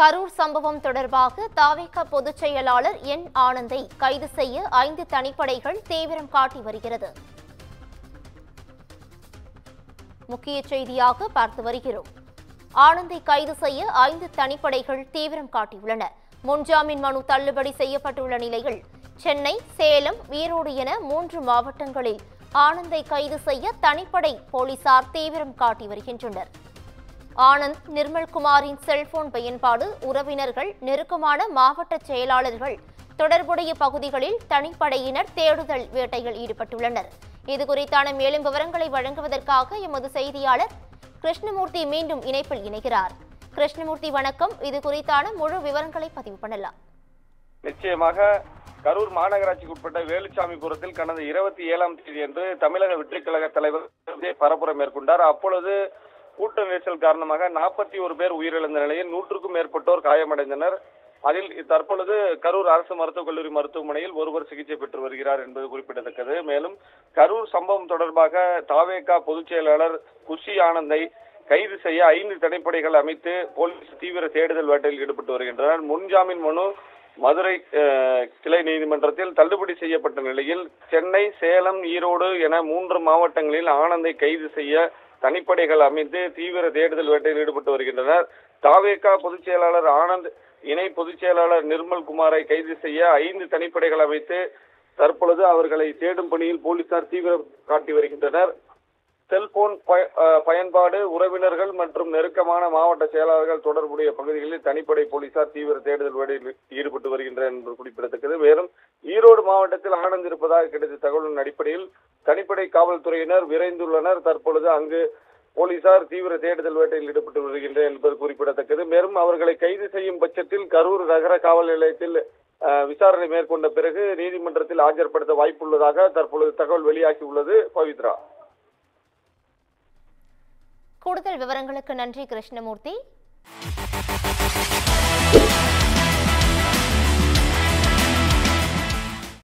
கரூர் சம்பவம் தொடர்பாக தவிக பொதுச் செயலாளர் என் ஆனந்தை கைது செய்ய 5 தனிப்படைகள் தீவிரம் காட்டி வருகிறது. முக்கிய செய்தியாக பார்த்து வருகிறோம். ஆனந்தை கைது செய்ய 5 தனிப்படைகள் தீவிரம் காட்டியுள்ளன. முன்ஜாமீன் மனு தள்ளுபடி செய்யப்பட்டுள்ள நிலையில் சென்னை, சேலம், ஈரோடு என 3 மாவட்டங்களில் ஆனந்தை கைது செய்ய தனிப்படை போலீசார் தீவிரம் காட்டி வருகின்றனர். ஆனந்த், நிர்மல்குமாரின் செல்போன் பயன்பாடு, உறவினர்கள், நெருக்கமான மாவட்ட செயலாளர்கள், தொடர்புடைய பகுதிகளில் தனிப்படையினர் தேடுதல் வேட்டையில் ஈடுபட்டுள்ளனர். இதுகுறித்தான மேலும் விவரங்களை வழங்குவதற்காக எமது செய்தியாளர் கிருஷ்ணமூர்த்தி மீண்டும் இணைப்பில் இணைகிறார். கிருஷ்ணமூர்த்தி, வணக்கம். இது குறித்தான முழு விவரங்களை பதிவு பண்ணலாம். நிச்சயமாக கரூர் மாநகராட்சிக்கு உட்பட்ட வேலுச்சாமிபுரத்தில் கடந்த 27ஆம் தேதி அன்று தமிழக வெற்றி கழக தலைவர் பரப்புரை மேற்கொண்டார். அப்பொழுது கூட்ட நெரிசல் காரணமாக 41 பேர் உயிரிழந்த நிலையில் 100க்கும் மேற்பட்டோர் காயமடைந்தனர். அதில் தற்பொழுது கரூர் அரசு மருத்துவக் கல்லூரி மருத்துவமனையில் ஒருவர் சிகிச்சை பெற்று வருகிறார் என்பது குறிப்பிடத்தக்கது. மேலும் கரூர் சம்பவம் தொடர்பாக தவிக பொதுச் செயலாளர் குஷி ஆனந்தை கைது செய்ய 5 தனிப்படைகள் அமைத்து போலீஸ் தீவிர தேடுதல் வேட்டையில் ஈடுபட்டு வருகின்றனர். முன்ஜாமீன் மனு மதுரை கிளை நீதிமன்றத்தில் தள்ளுபடி செய்யப்பட்ட நிலையில் சென்னை, சேலம், ஈரோடு என 3 மாவட்டங்களில் ஆனந்தை கைது செய்ய தனிப்படைகள் அமைத்து தீவிர தேடுதல் வேட்டையில் ஈடுபட்டு வருகின்றனர். தவிக பொதுச் செயலாளர் ஆனந்த், இணை பொதுச் செயலாளர் நிர்மல்குமாரை கைது செய்ய 5 தனிப்படைகள் அமைத்து தற்பொழுது அவர்களை தேடும் பணியில் போலீசார் தீவிரம் காட்டி வருகின்றனர். செல்போன் பயன்பாடு, உறவினர்கள் மற்றும் நெருக்கமான மாவட்ட செயலாளர்கள் தொடர்புடைய பகுதிகளில் தனிப்படை போலீசார் தீவிர தேடுதல் வேட்டையில் ஈடுபட்டு வருகின்றனர் என்று குறிப்பிடத்தக்கது. மேலும் ஈரோடு மாவட்டத்தில் ஆனந்த் இருப்பதாக கிடைத்த தகவலின் அடிப்படையில் தனிப்படை காவல்துறையினர் விரைந்துள்ளனர். தற்பொழுது அங்கு போலீசார் தீவிர தேடுதல் வேட்டையில் ஈடுபட்டு வருகின்றனர் என்பது குறிப்பிடத்தக்கது. மேலும் அவர்களை கைது செய்யும் பட்சத்தில் கரூர் நகர காவல் நிலையத்தில் விசாரணை மேற்கொண்ட பிறகு நீதிமன்றத்தில் ஆஜர்படுத்த வாய்ப்புள்ளதாக தற்பொழுது தகவல் வெளியாகியுள்ளது. பவித்ரா, கூடுதல் விவரங்களுக்கு நன்றி கிருஷ்ணமூர்த்தி.